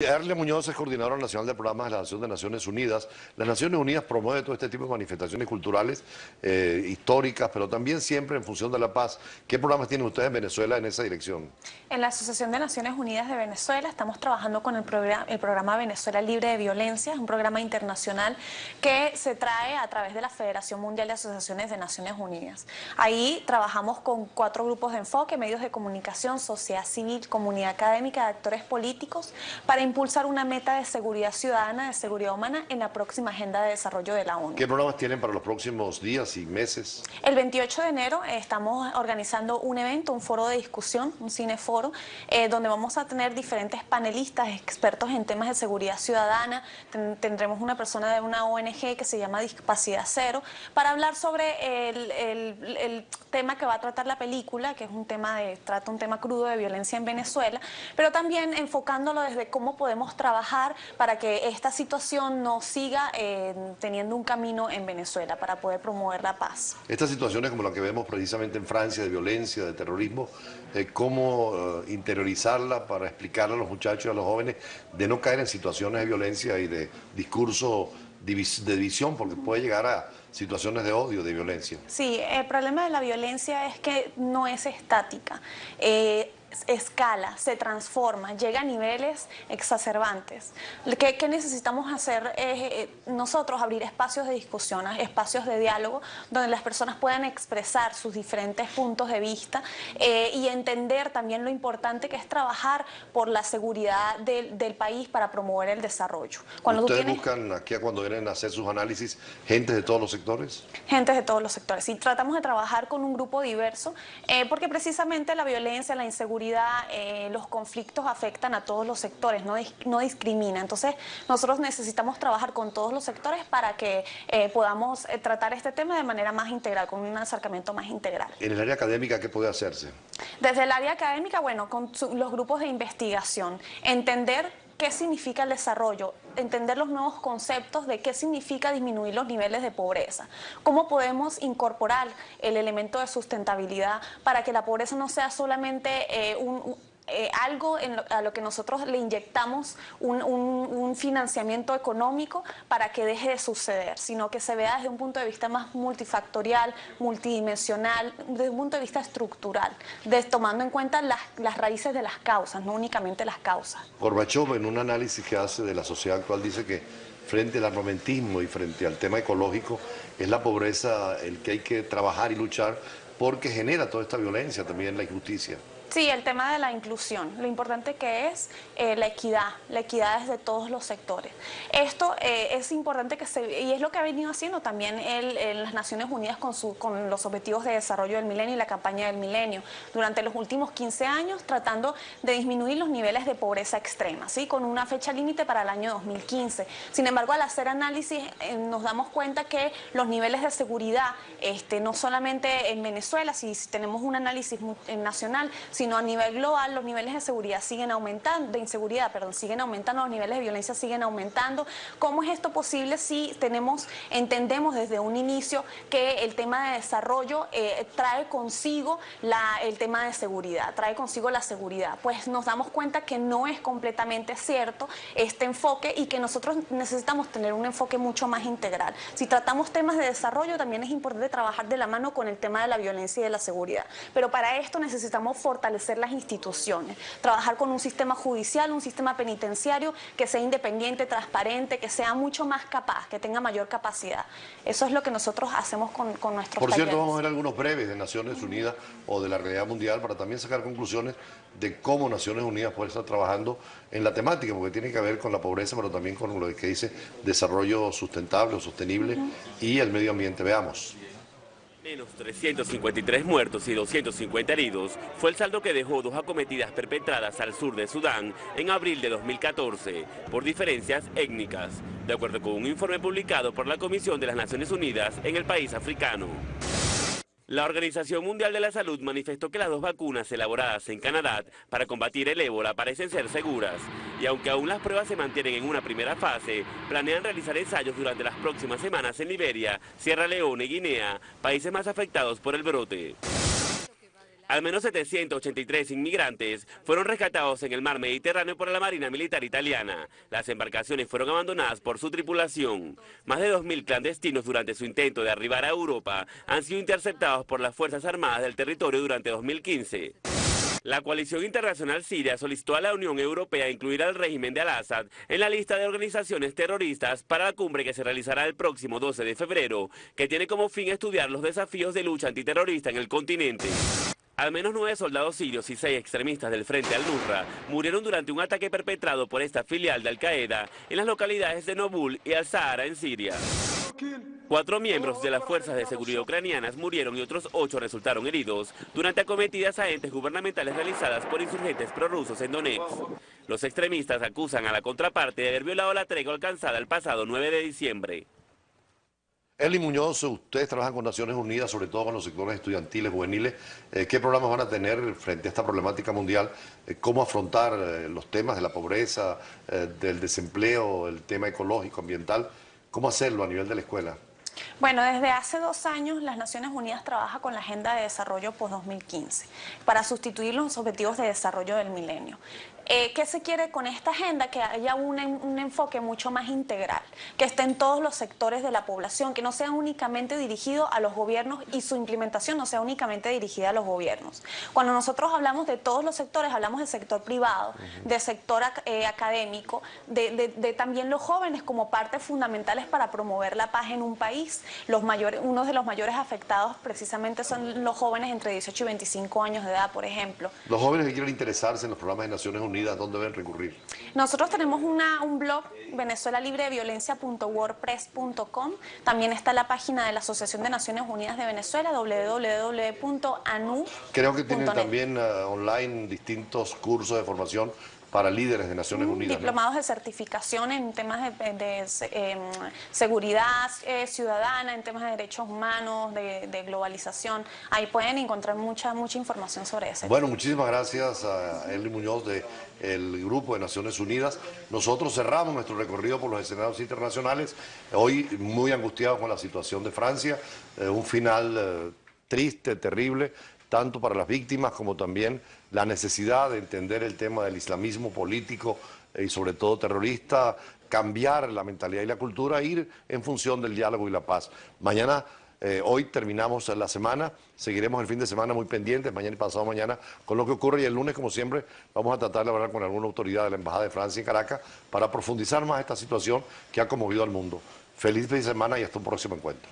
Erle Muñoz es coordinadora nacional del programa de la Acción de Naciones Unidas. Las Naciones Unidas promueve todo este tipo de manifestaciones culturales, históricas, pero también siempre en función de la paz. ¿Qué programas tienen ustedes en Venezuela en esa dirección? En la Asociación de Naciones Unidas de Venezuela estamos trabajando con el programa Venezuela Libre de Violencia, un programa internacional que se trae a través de la Federación Mundial de Asociaciones de Naciones Unidas. Ahí trabajamos con 4 grupos de enfoque: medios de comunicación, sociedad civil, comunidad académica, actores políticos, para impulsar una meta de seguridad ciudadana, de seguridad humana en la próxima Agenda de Desarrollo de la ONU. ¿Qué programas tienen para los próximos días y meses? El 28 de enero estamos organizando un evento, un foro de discusión, un cineforo, donde vamos a tener diferentes panelistas, expertos en temas de seguridad ciudadana. Tendremos una persona de una ONG que se llama Discapacidad Cero, para hablar sobre el tema que va a tratar la película, que es trata un tema crudo de violencia en Venezuela, pero también enfocándolo desde cómo podemos trabajar para que esta situación no siga teniendo un camino en Venezuela, para poder promover la paz. Estas situaciones como la que vemos precisamente en Francia, de violencia, de terrorismo, ¿cómo interiorizarla para explicarle a los muchachos y a los jóvenes de no caer en situaciones de violencia y de discurso de división, porque puede llegar a situaciones de odio, de violencia? Sí, el problema de la violencia es que no es estática. Escala, se transforma, llega a niveles exacerbantes. ¿Qué necesitamos hacer? Nosotros abrir espacios de discusión, espacios de diálogo, donde las personas puedan expresar sus diferentes puntos de vista y entender también lo importante que es trabajar por la seguridad del país para promover el desarrollo. ¿Ustedes buscan aquí, cuando vienen a hacer sus análisis, gente de todos los sectores? Gente de todos los sectores. Sí, tratamos de trabajar con un grupo diverso, porque precisamente la violencia, la inseguridad, los conflictos afectan a todos los sectores, no discrimina. Entonces nosotros necesitamos trabajar con todos los sectores para que podamos tratar este tema de manera más integral, con un acercamiento más integral. En el área académica, ¿qué puede hacerse? Desde el área académica, bueno, con los grupos de investigación, entender qué significa el desarrollo, entender los nuevos conceptos de qué significa disminuir los niveles de pobreza, cómo podemos incorporar el elemento de sustentabilidad para que la pobreza no sea solamente algo a lo que nosotros le inyectamos un financiamiento económico para que deje de suceder, sino que se vea desde un punto de vista más multifactorial, multidimensional, desde un punto de vista estructural, tomando en cuenta las raíces de las causas, no únicamente las causas. Gorbachov, en un análisis que hace de la sociedad actual, dice que frente al armamentismo y frente al tema ecológico, es la pobreza el que hay que trabajar y luchar, porque genera toda esta violencia, también la injusticia. Sí, el tema de la inclusión, lo importante que es la equidad desde todos los sectores. Esto es importante y es lo que ha venido haciendo también las Naciones Unidas con los Objetivos de Desarrollo del Milenio y la campaña del Milenio, durante los últimos 15 años, tratando de disminuir los niveles de pobreza extrema, ¿sí? Con una fecha límite para el año 2015. Sin embargo, al hacer análisis nos damos cuenta que los niveles de seguridad, no solamente en Venezuela, si tenemos un análisis nacional, sino a nivel global, los niveles de seguridad siguen aumentando, de inseguridad, perdón, siguen aumentando, los niveles de violencia siguen aumentando. ¿Cómo es esto posible si entendemos desde un inicio que el tema de desarrollo trae consigo el tema de seguridad, trae consigo la seguridad? Pues nos damos cuenta que no es completamente cierto este enfoque y que nosotros necesitamos tener un enfoque mucho más integral. Si tratamos temas de desarrollo, también es importante trabajar de la mano con el tema de la violencia y de la seguridad. Pero para esto necesitamos fortalecer las instituciones, trabajar con un sistema judicial, un sistema penitenciario que sea independiente, transparente, que sea mucho más capaz, que tenga mayor capacidad. Eso es lo que nosotros hacemos con nuestros talleres. Por cierto, vamos a ver algunos breves de Naciones Unidas o de la realidad mundial para también sacar conclusiones de cómo Naciones Unidas puede estar trabajando en la temática, porque tiene que ver con la pobreza, pero también con lo que dice desarrollo sustentable o sostenible y el medio ambiente. Veamos. Menos 353 muertos y 250 heridos fue el saldo que dejó 2 acometidas perpetradas al sur de Sudán en abril de 2014 por diferencias étnicas, de acuerdo con un informe publicado por la Comisión de las Naciones Unidas en el país africano. La Organización Mundial de la Salud manifestó que las 2 vacunas elaboradas en Canadá para combatir el ébola parecen ser seguras, y aunque aún las pruebas se mantienen en una primera fase, planean realizar ensayos durante las próximas semanas en Liberia, Sierra Leona y Guinea, países más afectados por el brote. Al menos 783 inmigrantes fueron rescatados en el mar Mediterráneo por la Marina Militar italiana. Las embarcaciones fueron abandonadas por su tripulación. Más de 2.000 clandestinos durante su intento de arribar a Europa han sido interceptados por las Fuerzas Armadas del territorio durante 2015. La coalición internacional siria solicitó a la Unión Europea incluir al régimen de Al-Assad en la lista de organizaciones terroristas para la cumbre que se realizará el próximo 12 de febrero, que tiene como fin estudiar los desafíos de lucha antiterrorista en el continente. Al menos 9 soldados sirios y 6 extremistas del Frente al-Nusra murieron durante un ataque perpetrado por esta filial de Al-Qaeda en las localidades de Nobul y Al-Sahara en Siria. 4 miembros de las fuerzas de seguridad ucranianas murieron y otros 8 resultaron heridos durante acometidas a entes gubernamentales realizadas por insurgentes prorrusos en Donetsk. Los extremistas acusan a la contraparte de haber violado la tregua alcanzada el pasado 9 de diciembre. Eli Muñoz, ustedes trabajan con Naciones Unidas, sobre todo con los sectores estudiantiles, juveniles. ¿Qué programas van a tener frente a esta problemática mundial? ¿Cómo afrontar los temas de la pobreza, del desempleo, el tema ecológico, ambiental? ¿Cómo hacerlo a nivel de la escuela? Bueno, desde hace 2 años las Naciones Unidas trabaja con la Agenda de Desarrollo post-2015 para sustituir los Objetivos de Desarrollo del Milenio. ¿Qué se quiere con esta agenda? Que haya un enfoque mucho más integral, que esté en todos los sectores de la población, que no sea únicamente dirigido a los gobiernos y su implementación no sea únicamente dirigida a los gobiernos. Cuando nosotros hablamos de todos los sectores, hablamos del sector privado, del sector académico, de también los jóvenes como partes fundamentales para promover la paz en un país. Uno de los mayores afectados precisamente son los jóvenes entre 18 y 25 años de edad, por ejemplo. Los jóvenes que quieren interesarse en los programas de Naciones Unidas, ¿dónde deben recurrir? Nosotros tenemos un blog, venezuelalibredeviolencia.wordpress.com. También está la página de la Asociación de Naciones Unidas de Venezuela, www.anu.net. Creo que tienen también online distintos cursos de formación para líderes de Naciones Unidas. Diplomados de certificación en temas de seguridad ciudadana, en temas de derechos humanos, de globalización. Ahí pueden encontrar mucha información sobre eso. Bueno, muchísimas gracias a Eli Muñoz del Grupo de Naciones Unidas. Nosotros cerramos nuestro recorrido por los escenarios internacionales, hoy muy angustiados con la situación de Francia, un final triste, terrible, tanto para las víctimas como también la necesidad de entender el tema del islamismo político y sobre todo terrorista, cambiar la mentalidad y la cultura, ir en función del diálogo y la paz. Mañana, hoy terminamos la semana, seguiremos el fin de semana muy pendientes, mañana y pasado mañana, con lo que ocurre, y el lunes, como siempre, vamos a tratar de hablar con alguna autoridad de la Embajada de Francia en Caracas para profundizar más esta situación que ha conmovido al mundo. Feliz fin de semana y hasta un próximo encuentro.